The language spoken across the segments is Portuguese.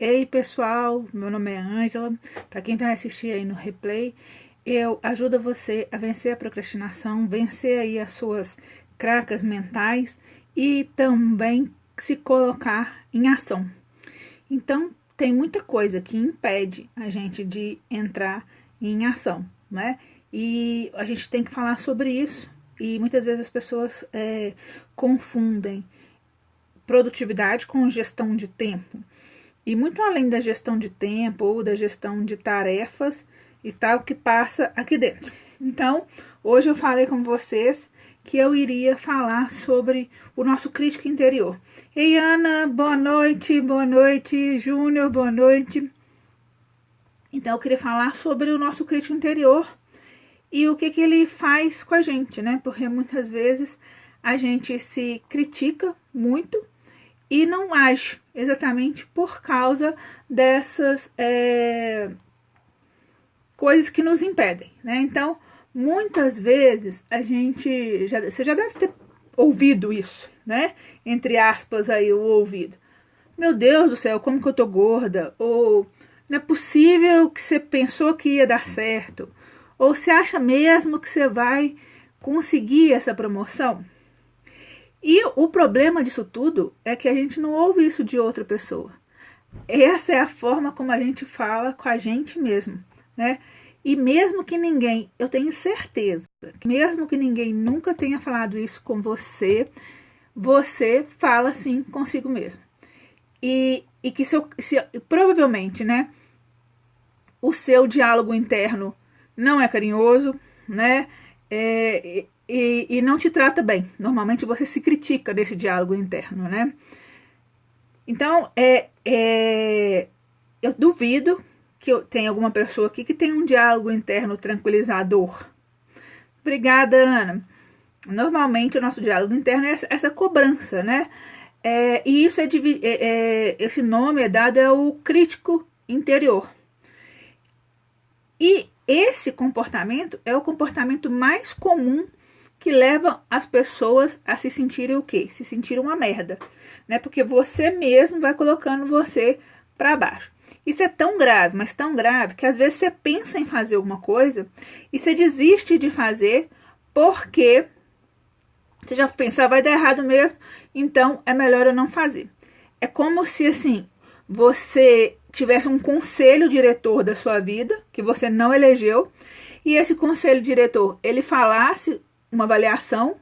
Ei pessoal, meu nome é Ângela. Para quem vai assistir aí no replay, eu ajudo você a vencer a procrastinação, vencer aí as suas cracas mentais e também se colocar em ação. Então, tem muita coisa que impede a gente de entrar em ação, né? E a gente tem que falar sobre isso. E muitas vezes as pessoas confundem produtividade com gestão de tempo. E muito além da gestão de tempo ou da gestão de tarefas está o que passa aqui dentro. Então, hoje eu falei com vocês que eu iria falar sobre o nosso crítico interior. Ei, Ana, boa noite, Júnior, boa noite. Então, eu queria falar sobre o nosso crítico interior e o que ele faz com a gente, né? Porque muitas vezes a gente se critica muito e não age exatamente por causa dessas coisas que nos impedem, né? Então, muitas vezes você já deve ter ouvido isso, né? Entre aspas aí, o ouvido. Meu Deus do céu, como que eu tô gorda? Ou não é possível que você pensou que ia dar certo? Ou você acha mesmo que você vai conseguir essa promoção? E o problema disso tudo é que a gente não ouve isso de outra pessoa. Essa é a forma como a gente fala com a gente mesmo, né? E mesmo que ninguém, eu tenho certeza, mesmo que ninguém nunca tenha falado isso com você, você fala assim consigo mesmo. E que provavelmente, né, o seu diálogo interno não é carinhoso, né? E não te trata bem. Normalmente você se critica desse diálogo interno, né? Então, eu duvido que tenha alguma pessoa aqui que tenha um diálogo interno tranquilizador. Obrigada, Ana. Normalmente o nosso diálogo interno é essa cobrança, né? E isso esse nome é dado ao crítico interior. E esse comportamento é o comportamento mais comum que leva as pessoas a se sentirem o quê? Se sentirem uma merda, né? Porque você mesmo vai colocando você para baixo. Isso é tão grave, mas tão grave, que às vezes você pensa em fazer alguma coisa e você desiste de fazer porque você já pensa, vai dar errado mesmo, então é melhor eu não fazer. É como se, assim, você tivesse um conselho diretor da sua vida, que você não elegeu, e esse conselho diretor, ele falasse uma avaliação,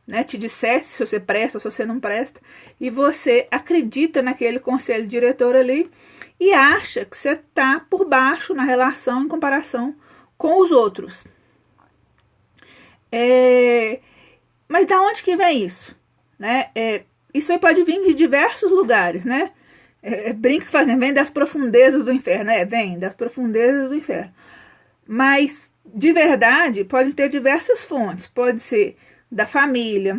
né, te dissesse se você presta ou se você não presta, e você acredita naquele conselho diretor ali e acha que você está por baixo na relação em comparação com os outros. Mas da onde que vem isso? Né? Isso aí pode vir de diversos lugares, né? Brinca fazendo, vem das profundezas do inferno, vem das profundezas do inferno. Mas, de verdade, pode ter diversas fontes. Pode ser da família,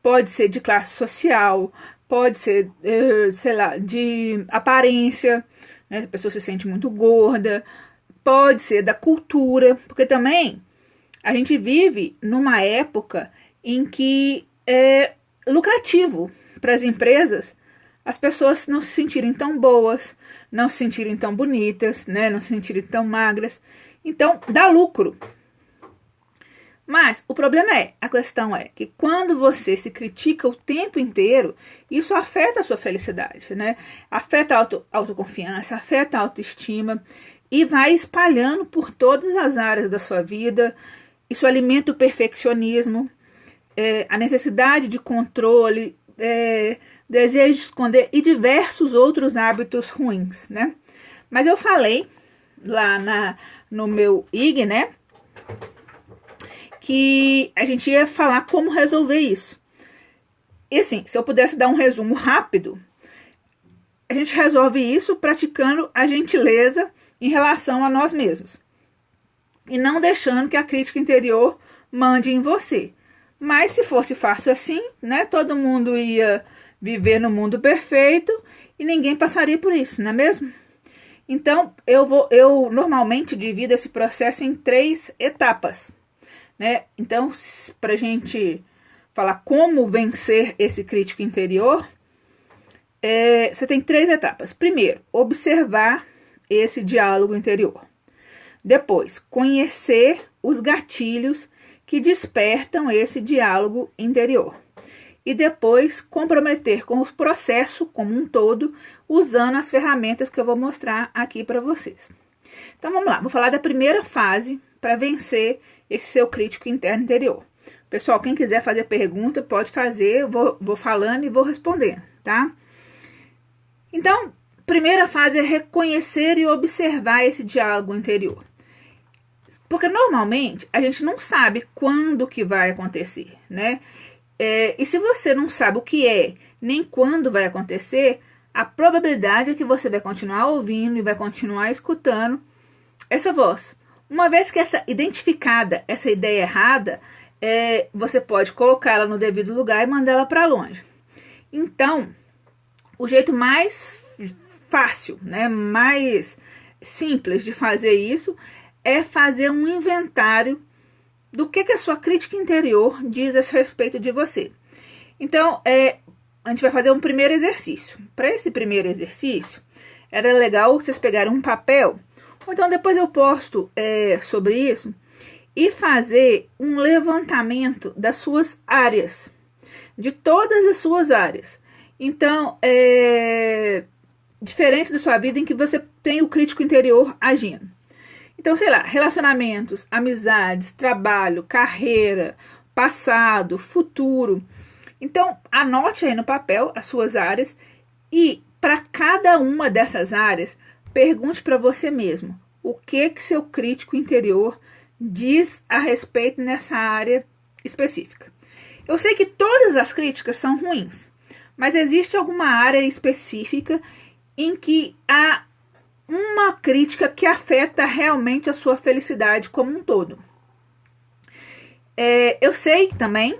pode ser de classe social, pode ser, sei lá, de aparência, né? A pessoa se sente muito gorda, pode ser da cultura, porque também a gente vive numa época em que é lucrativo para as empresas as pessoas não se sentirem tão boas, não se sentirem tão bonitas, né? Não se sentirem tão magras. Então, dá lucro. Mas o problema a questão é que quando você se critica o tempo inteiro, isso afeta a sua felicidade, né? Afeta a autoconfiança, afeta a autoestima e vai espalhando por todas as áreas da sua vida. Isso alimenta o perfeccionismo, a necessidade de controle, desejo de esconder e diversos outros hábitos ruins, né? Mas eu falei lá no meu IG, né, que a gente ia falar como resolver isso. E assim, se eu pudesse dar um resumo rápido, a gente resolve isso praticando a gentileza em relação a nós mesmos. E não deixando que a crítica interior mande em você. Mas se fosse fácil assim, né, todo mundo ia viver no mundo perfeito e ninguém passaria por isso, não é mesmo? Então, eu normalmente divido esse processo em 3 etapas, né? Então, para a gente falar como vencer esse crítico interior, você tem 3 etapas. Primeiro, observar esse diálogo interior. Depois, conhecer os gatilhos que despertam esse diálogo interior. E depois, comprometer com o processo como um todo, usando as ferramentas que eu vou mostrar aqui para vocês. Então, vamos lá. Vou falar da primeira fase para vencer esse seu crítico interno interior. Pessoal, quem quiser fazer pergunta, pode fazer. Eu vou falando e vou respondendo, tá? Então, primeira fase é reconhecer e observar esse diálogo interior. Porque normalmente a gente não sabe quando que vai acontecer, né? E se você não sabe o que é, nem quando vai acontecer, a probabilidade é que você vai continuar ouvindo e vai continuar escutando essa voz. Uma vez que essa identificada, essa ideia errada, você pode colocá-la no devido lugar e mandá-la para longe. Então, o jeito mais fácil, né, mais simples de fazer isso é fazer um inventário do que a sua crítica interior diz a respeito de você. Então, a gente vai fazer um primeiro exercício. Para esse primeiro exercício, era legal vocês pegarem um papel, ou então depois eu posto sobre isso, e fazer um levantamento das suas áreas, de todas as suas áreas. Então, diferente da sua vida em que você tem o crítico interior agindo. Então, sei lá, relacionamentos, amizades, trabalho, carreira, passado, futuro. Então, anote aí no papel as suas áreas e para cada uma dessas áreas, pergunte para você mesmo o que seu crítico interior diz a respeito nessa área específica. Eu sei que todas as críticas são ruins, mas existe alguma área específica em que há uma crítica que afeta realmente a sua felicidade como um todo. Eu sei também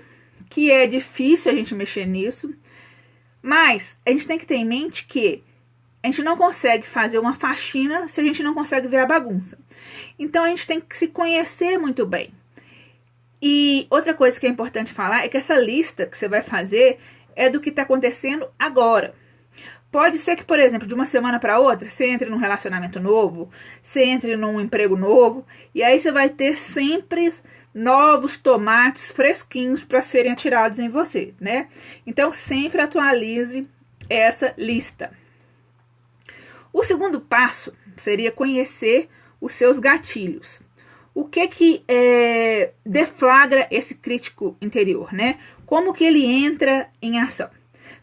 que é difícil a gente mexer nisso, mas a gente tem que ter em mente que a gente não consegue fazer uma faxina se a gente não consegue ver a bagunça. Então a gente tem que se conhecer muito bem. E outra coisa que é importante falar é que essa lista que você vai fazer é do que está acontecendo agora. Pode ser que, por exemplo, de uma semana para outra, você entre num relacionamento novo, você entre num emprego novo, e aí você vai ter sempre novos tomates fresquinhos para serem atirados em você, né? Então, sempre atualize essa lista. O segundo passo seria conhecer os seus gatilhos. O que deflagra esse crítico interior, né? Como que ele entra em ação?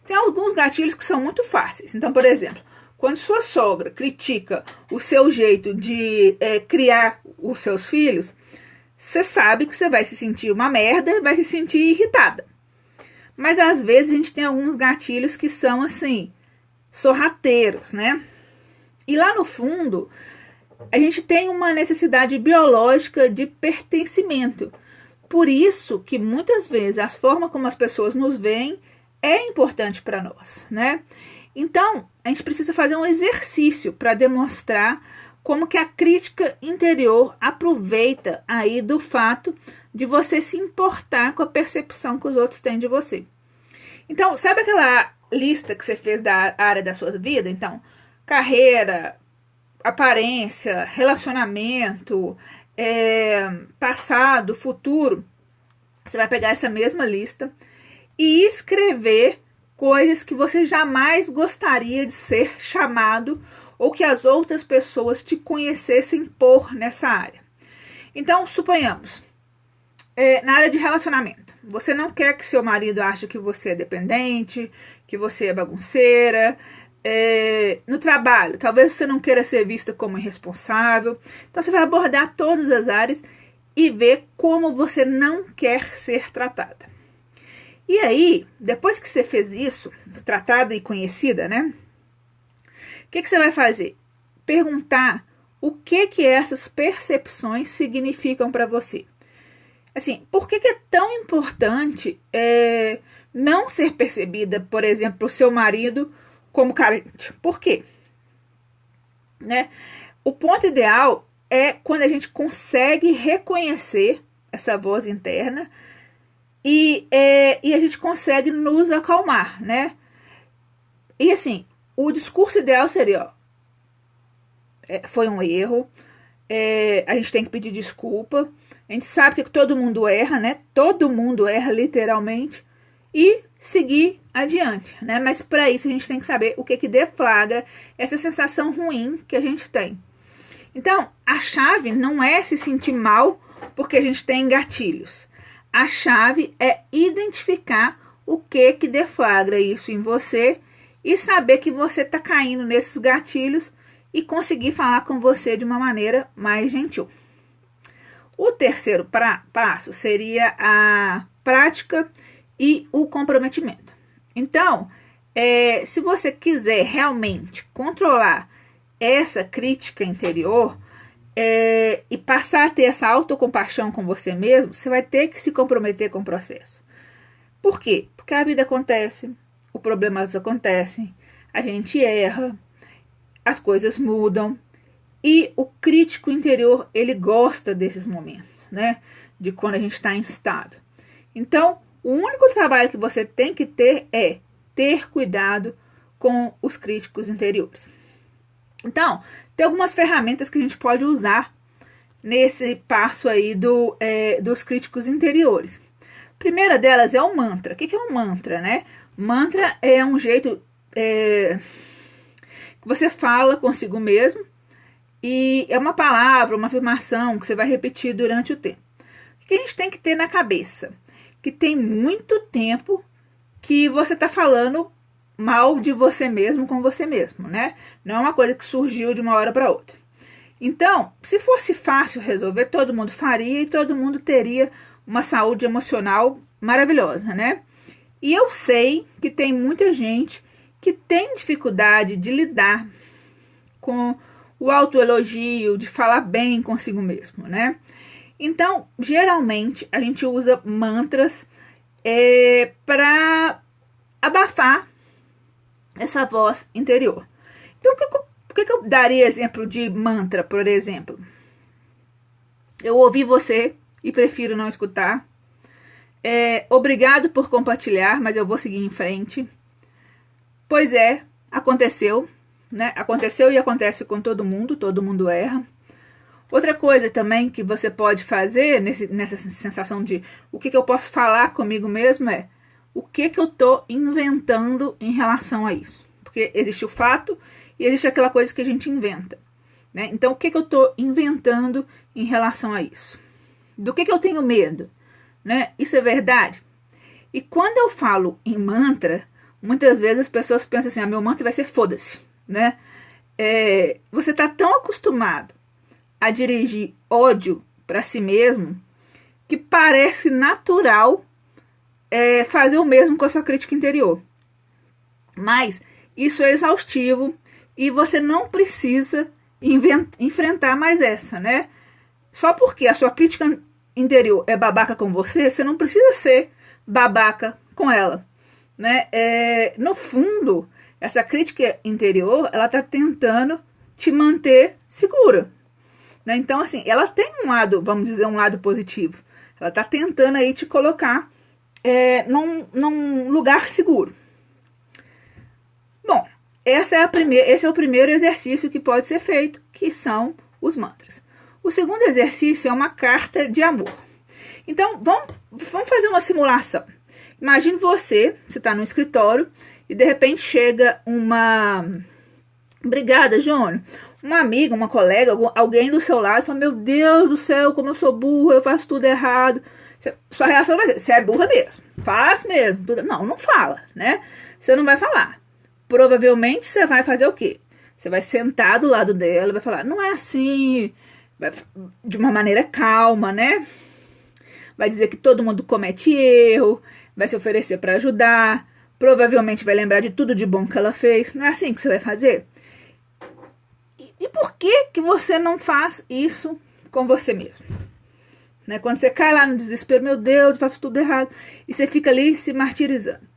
Tem alguns gatilhos que são muito fáceis. Então, por exemplo, quando sua sogra critica o seu jeito de criar os seus filhos, você sabe que você vai se sentir uma merda e vai se sentir irritada. Mas às vezes a gente tem alguns gatilhos que são assim, sorrateiros, né? E lá no fundo, a gente tem uma necessidade biológica de pertencimento. Por isso que muitas vezes a forma como as pessoas nos veem é importante para nós, né? Então, a gente precisa fazer um exercício para demonstrar como que a crítica interior aproveita aí do fato de você se importar com a percepção que os outros têm de você. Então, sabe aquela lista que você fez da área da sua vida? Então, carreira, aparência, relacionamento, passado, futuro. Você vai pegar essa mesma lista e escrever coisas que você jamais gostaria de ser chamado ou que as outras pessoas te conhecessem por nessa área. Então, suponhamos, na área de relacionamento, você não quer que seu marido ache que você é dependente, que você é bagunceira. No trabalho, talvez você não queira ser vista como irresponsável. Então, você vai abordar todas as áreas e ver como você não quer ser tratada. E aí, depois que você fez isso, tratada e conhecida, né? O que você vai fazer? Perguntar o que essas percepções significam para você. Assim, por que é tão importante não ser percebida, por exemplo, por seu marido como carente? Por quê? Né? O ponto ideal é quando a gente consegue reconhecer essa voz interna e a gente consegue nos acalmar, né? E assim, o discurso ideal seria, ó, foi um erro, a gente tem que pedir desculpa, a gente sabe que todo mundo erra, né? Todo mundo erra literalmente, e seguir adiante, né? Mas para isso a gente tem que saber o que que deflagra essa sensação ruim que a gente tem. Então, a chave não é se sentir mal porque a gente tem gatilhos. A chave é identificar o que que deflagra isso em você e saber que você está caindo nesses gatilhos e conseguir falar com você de uma maneira mais gentil. O terceiro passo seria a prática e o comprometimento. Então, se você quiser realmente controlar essa crítica interior e passar a ter essa autocompaixão com você mesmo, você vai ter que se comprometer com o processo. Por quê? Porque a vida acontece, os problemas acontecem, a gente erra, as coisas mudam, e o crítico interior, ele gosta desses momentos, né? De quando a gente está instável. Então, o único trabalho que você tem que ter é ter cuidado com os críticos interiores. Então, tem algumas ferramentas que a gente pode usar nesse passo aí dos críticos interiores. A primeira delas é o mantra. O que é um mantra, né? Mantra é um jeito que você fala consigo mesmo e é uma palavra, uma afirmação que você vai repetir durante o tempo. O que a gente tem que ter na cabeça? Que tem muito tempo que você está falando mal de você mesmo com você mesmo, né? Não é uma coisa que surgiu de uma hora para outra. Então, se fosse fácil resolver, todo mundo faria e todo mundo teria uma saúde emocional maravilhosa, né? E eu sei que tem muita gente que tem dificuldade de lidar com o autoelogio, de falar bem consigo mesmo, né? Então, geralmente, a gente usa mantras para abafar essa voz interior. Então, por que eu daria exemplo de mantra, por exemplo? Eu ouvi você e prefiro não escutar. Obrigado por compartilhar, mas eu vou seguir em frente. Pois é, aconteceu, né? Aconteceu e acontece com todo mundo erra. Outra coisa também que você pode fazer nessa sensação de o que eu posso falar comigo mesmo é o que eu estou inventando em relação a isso. Porque existe o fato e existe aquela coisa que a gente inventa, né? Então, o que eu estou inventando em relação a isso? Do que eu tenho medo, né? Isso é verdade? E quando eu falo em mantra, muitas vezes as pessoas pensam assim, meu mantra vai ser foda-se, né? Você está tão acostumado a dirigir ódio para si mesmo que parece natural fazer o mesmo com a sua crítica interior. Mas isso é exaustivo e você não precisa enfrentar mais essa, né? Só porque a sua crítica interior é babaca com você, você não precisa ser babaca com ela, né? No fundo, essa crítica interior, ela tá tentando te manter segura, né? Então, assim, ela tem um lado, vamos dizer, um lado positivo. Ela tá tentando aí te colocar num lugar seguro. Bom, esse é o primeiro exercício que pode ser feito, que são os mantras. O segundo exercício é uma carta de amor. Então, vamos fazer uma simulação. Imagine você está no escritório e de repente chega uma... Obrigada, Jônio. Uma amiga, uma colega, alguém do seu lado fala, meu Deus do céu, como eu sou burra, eu faço tudo errado. Sua reação vai ser, você é burra mesmo, faz mesmo. Tudo... Não fala, né? Você não vai falar. Provavelmente você vai fazer o quê? Você vai sentar do lado dela e vai falar, não é assim, de uma maneira calma, né? Vai dizer que todo mundo comete erro, vai se oferecer para ajudar, provavelmente vai lembrar de tudo de bom que ela fez. Não é assim que você vai fazer? E por que você não faz isso com você mesmo? Né? Quando você cai lá no desespero, meu Deus, eu faço tudo errado, e você fica ali se martirizando.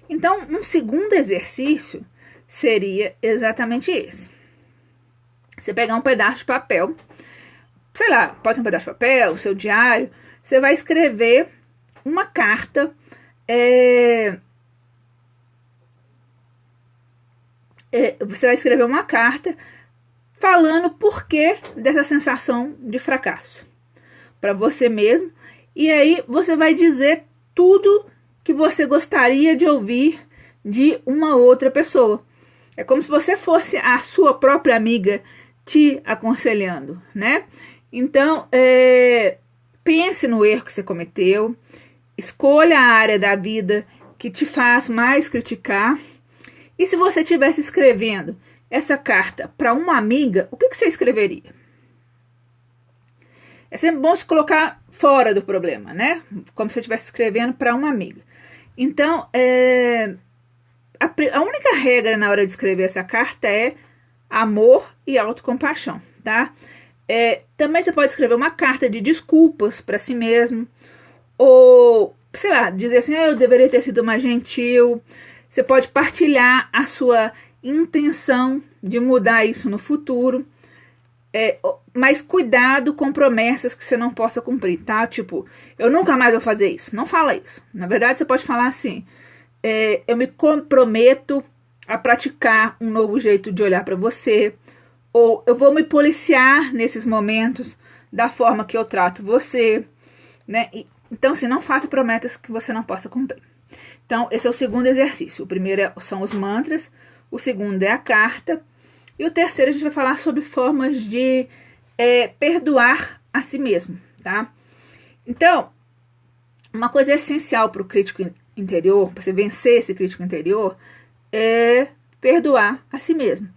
Então, um segundo exercício seria exatamente esse. Você pegar um pedaço de papel, sei lá, pode ser um pedaço de papel, o seu diário, você vai escrever uma carta você vai escrever uma carta falando o porquê dessa sensação de fracasso para você mesmo. E aí você vai dizer tudo que você gostaria de ouvir de uma outra pessoa. É como se você fosse a sua própria amiga te aconselhando, né? Então, pense no erro que você cometeu, escolha a área da vida que te faz mais criticar. E se você estivesse escrevendo essa carta para uma amiga, o que você escreveria? É sempre bom se colocar fora do problema, né? Como se você estivesse escrevendo para uma amiga. Então, a única regra na hora de escrever essa carta é amor e autocompaixão, tá? Também você pode escrever uma carta de desculpas para si mesmo, ou, sei lá, dizer assim, eu deveria ter sido mais gentil. Você pode partilhar a sua intenção de mudar isso no futuro. Mas cuidado com promessas que você não possa cumprir, tá? Tipo, eu nunca mais vou fazer isso. Não fala isso. Na verdade, você pode falar assim, eu me comprometo a praticar um novo jeito de olhar para você, ou eu vou me policiar nesses momentos da forma que eu trato você, né? Então, assim, não faça promessas que você não possa cumprir. Então, esse é o segundo exercício. O primeiro são os mantras, o segundo é a carta, e o terceiro a gente vai falar sobre formas de perdoar a si mesmo, tá? Então, uma coisa essencial para o crítico interior, para você vencer esse crítico interior, é perdoar a si mesmo.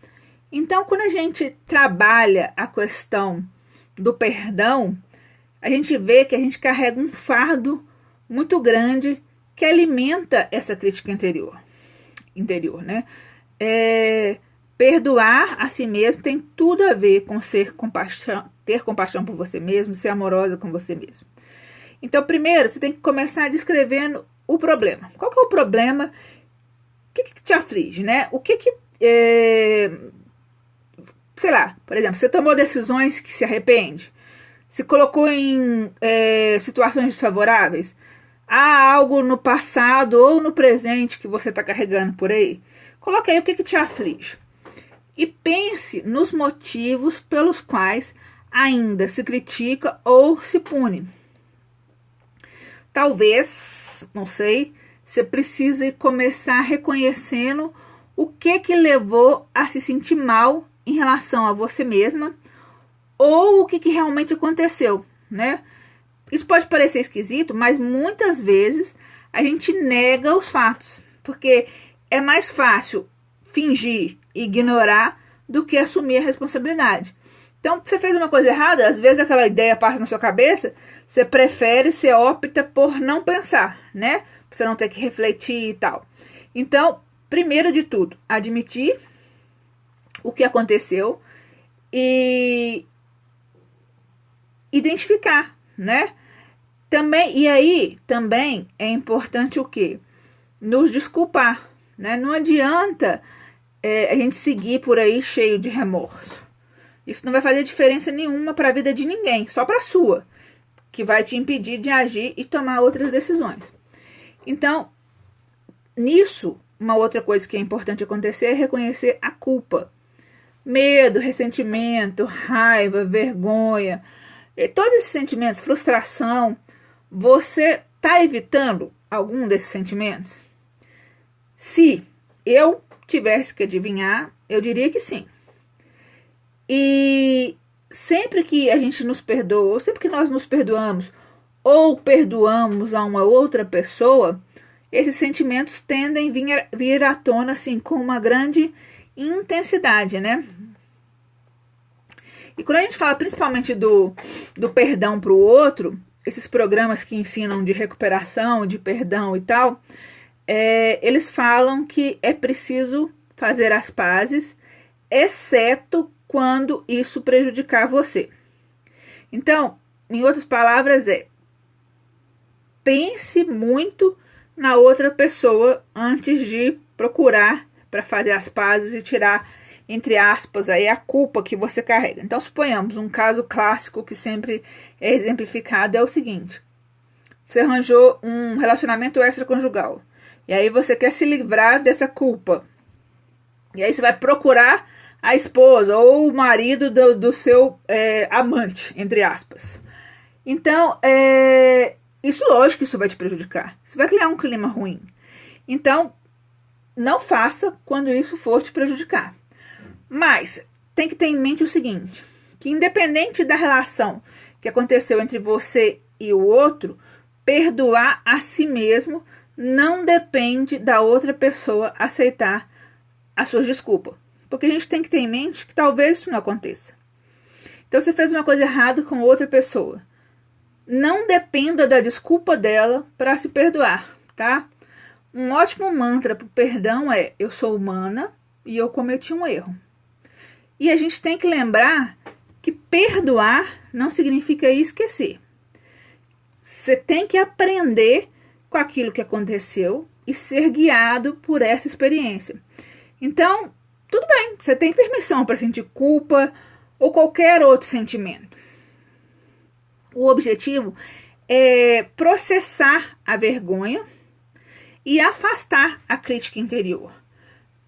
Então, quando a gente trabalha a questão do perdão, a gente vê que a gente carrega um fardo muito grande que alimenta essa crítica interior, né? Perdoar a si mesmo tem tudo a ver com ter compaixão por você mesmo, ser amorosa com você mesmo. Então, primeiro, você tem que começar descrevendo o problema. Qual que é o problema? O que te aflige, né? Sei lá, por exemplo, você tomou decisões que se arrepende, se colocou em situações desfavoráveis, há algo no passado ou no presente que você está carregando por aí. Coloque aí o que te aflige. E pense nos motivos pelos quais ainda se critica ou se pune. Talvez, não sei, você precise começar reconhecendo o que levou a se sentir mal em relação a você mesma, ou o que realmente aconteceu, né? Isso pode parecer esquisito, mas muitas vezes a gente nega os fatos, porque é mais fácil fingir e ignorar do que assumir a responsabilidade. Então, você fez uma coisa errada, às vezes aquela ideia passa na sua cabeça, você opta por não pensar, né? Pra você não ter que refletir e tal. Então, primeiro de tudo, admitir o que aconteceu e identificar, né? E aí também é importante o quê? Nos desculpar, né? Não adianta a gente seguir por aí cheio de remorso. Isso não vai fazer diferença nenhuma para a vida de ninguém, só para a sua, que vai te impedir de agir e tomar outras decisões. Então, nisso, uma outra coisa que é importante acontecer é reconhecer a culpa. Medo, ressentimento, raiva, vergonha, todos esses sentimentos, frustração, você está evitando algum desses sentimentos? Se eu tivesse que adivinhar, eu diria que sim. E sempre que a gente nos perdoa, ou sempre que nós nos perdoamos, ou perdoamos a uma outra pessoa, esses sentimentos tendem a vir à tona assim, com uma grande intensidade, né? E quando a gente fala principalmente do perdão para o outro, esses programas que ensinam de recuperação, de perdão e tal, eles falam que é preciso fazer as pazes, exceto quando isso prejudicar você. Então, em outras palavras, pense muito na outra pessoa antes de procurar para fazer as pazes e tirar, entre aspas, aí a culpa que você carrega. Então, suponhamos, um caso clássico que sempre é exemplificado é o seguinte: você arranjou um relacionamento extraconjugal, e aí você quer se livrar dessa culpa, E aí você vai procurar a esposa ou o marido do seu amante, entre aspas. Então, isso lógico que isso vai te prejudicar. Isso vai criar um clima ruim. Então, não faça quando isso for te prejudicar. Mas tem que ter em mente o seguinte, que independente da relação que aconteceu entre você e o outro, perdoar a si mesmo não depende da outra pessoa aceitar as suas desculpas. Porque a gente tem que ter em mente que talvez isso não aconteça. Então você fez uma coisa errada com outra pessoa. Não dependa da desculpa dela para se perdoar, tá? Um ótimo mantra para o perdão é: eu sou humana e eu cometi um erro. E a gente tem que lembrar que perdoar não significa esquecer. Você tem que aprender com aquilo que aconteceu e ser guiado por essa experiência. Então, tudo bem, você tem permissão para sentir culpa ou qualquer outro sentimento. O objetivo é processar a vergonha e afastar a crítica interior,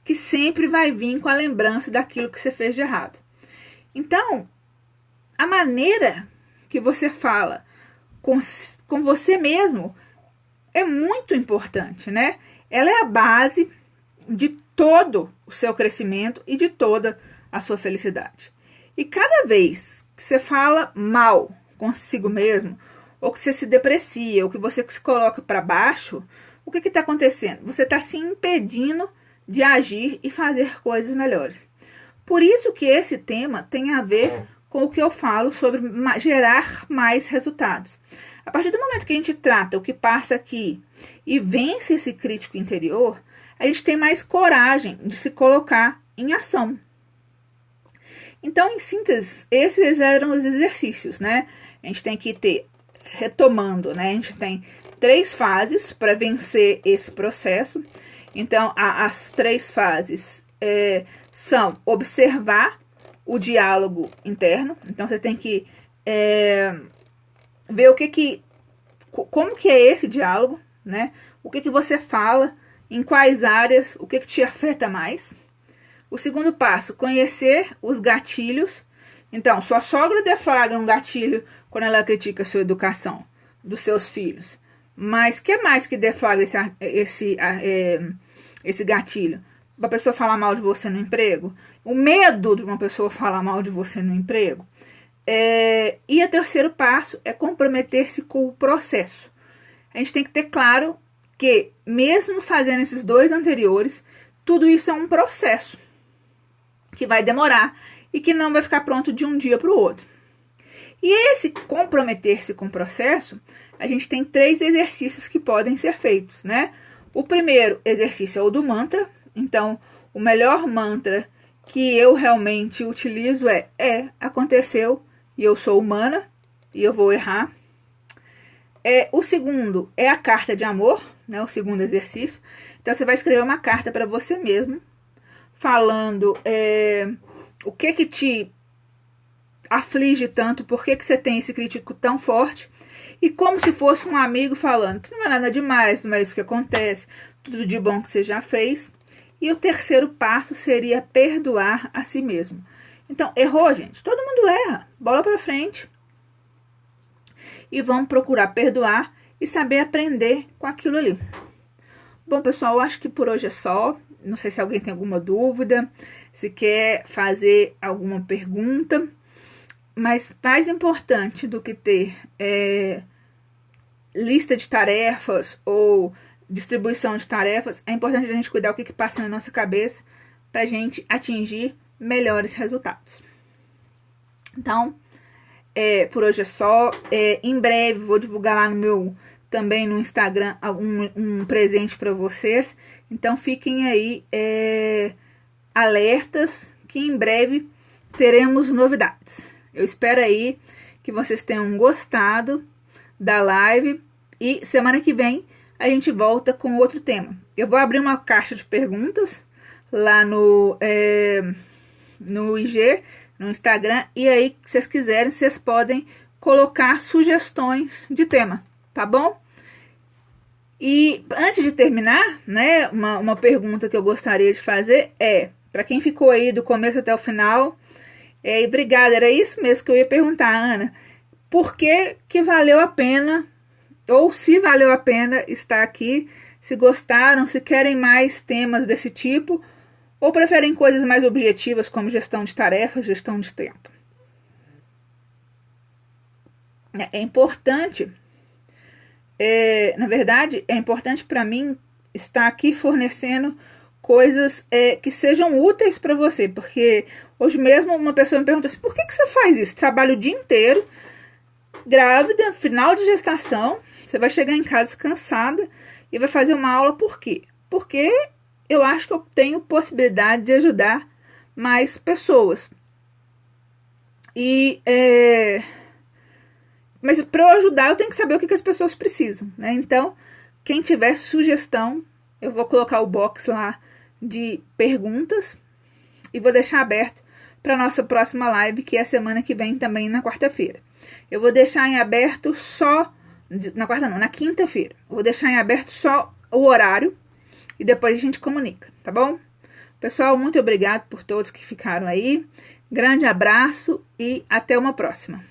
que sempre vai vir com a lembrança daquilo que você fez de errado. Então, a maneira que você fala com você mesmo é muito importante, né? Ela é a base de todo o seu crescimento e de toda a sua felicidade. E cada vez que você fala mal consigo mesmo, ou que você se deprecia, ou que você se coloca para baixo, o que está acontecendo? Você está se impedindo de agir e fazer coisas melhores. Por isso que esse tema tem a ver com o que eu falo sobre gerar mais resultados. A partir do momento que a gente trata o que passa aqui e vence esse crítico interior, a gente tem mais coragem de se colocar em ação. Então, em síntese, esses eram os exercícios, né? A gente tem que ter, retomando, né? A gente tem 3 fases para vencer esse processo. Então, as 3 fases são observar o diálogo interno. Então, você tem que ver como que é esse diálogo, né? O que você fala, em quais áreas, o que te afeta mais. O segundo passo, conhecer os gatilhos. Então, sua sogra deflagra um gatilho quando ela critica a sua educação dos seus filhos. Mas o que mais que deflagra esse gatilho? Uma pessoa falar mal de você no emprego? O medo de uma pessoa falar mal de você no emprego? E o terceiro passo é comprometer-se com o processo. A gente tem que ter claro que, mesmo fazendo esses 2 anteriores, tudo isso é um processo que vai demorar e que não vai ficar pronto de um dia para o outro. E esse comprometer-se com o processo, a gente tem 3 exercícios que podem ser feitos, né? O primeiro exercício é o do mantra. Então, o melhor mantra que eu realmente utilizo aconteceu e eu sou humana e eu vou errar. O segundo é a carta de amor, né? O segundo exercício. Então, você vai escrever uma carta para você mesmo, falando o que te aflige tanto, por que você tem esse crítico tão forte, e como se fosse um amigo falando que não é nada demais, não é isso que acontece, tudo de bom que você já fez. E o terceiro passo seria perdoar a si mesmo. Então, errou, gente? Todo mundo erra. Bola pra frente. E vamos procurar perdoar e saber aprender com aquilo ali. Bom, pessoal, eu acho que por hoje é só. Não sei se alguém tem alguma dúvida, se quer fazer alguma pergunta. Mas mais importante do que ter lista de tarefas ou distribuição de tarefas, é importante a gente cuidar o que passa na nossa cabeça para a gente atingir melhores resultados. Então, por hoje é só. Em breve vou divulgar lá também no Instagram um presente para vocês. Então fiquem aí alertas que em breve teremos novidades. Eu espero aí que vocês tenham gostado da live e semana que vem a gente volta com outro tema. Eu vou abrir uma caixa de perguntas lá no IG, no Instagram, e aí, se vocês quiserem, vocês podem colocar sugestões de tema, tá bom? E antes de terminar, né, uma pergunta que eu gostaria de fazer Para quem ficou aí do começo até o final, e obrigada, era isso mesmo que eu ia perguntar, Ana. Por que que valeu a pena, ou se valeu a pena estar aqui, se gostaram, se querem mais temas desse tipo, ou preferem coisas mais objetivas como gestão de tarefas, gestão de tempo. É importante, na verdade, é importante para mim estar aqui fornecendo coisas que sejam úteis para você, porque hoje mesmo uma pessoa me perguntou assim, por que você faz isso? Trabalho o dia inteiro, grávida, final de gestação, você vai chegar em casa cansada e vai fazer uma aula por quê? Porque eu acho que eu tenho possibilidade de ajudar mais pessoas. Mas para eu ajudar eu tenho que saber o que as pessoas precisam, né? Então, quem tiver sugestão, eu vou colocar o box lá de perguntas e vou deixar aberto para a nossa próxima live, que é a semana que vem também, na quarta-feira. Eu vou deixar em aberto só, na quarta não, na quinta-feira. Vou deixar em aberto só o horário e depois a gente comunica, tá bom? Pessoal, muito obrigado por todos que ficaram aí. Grande abraço e até uma próxima.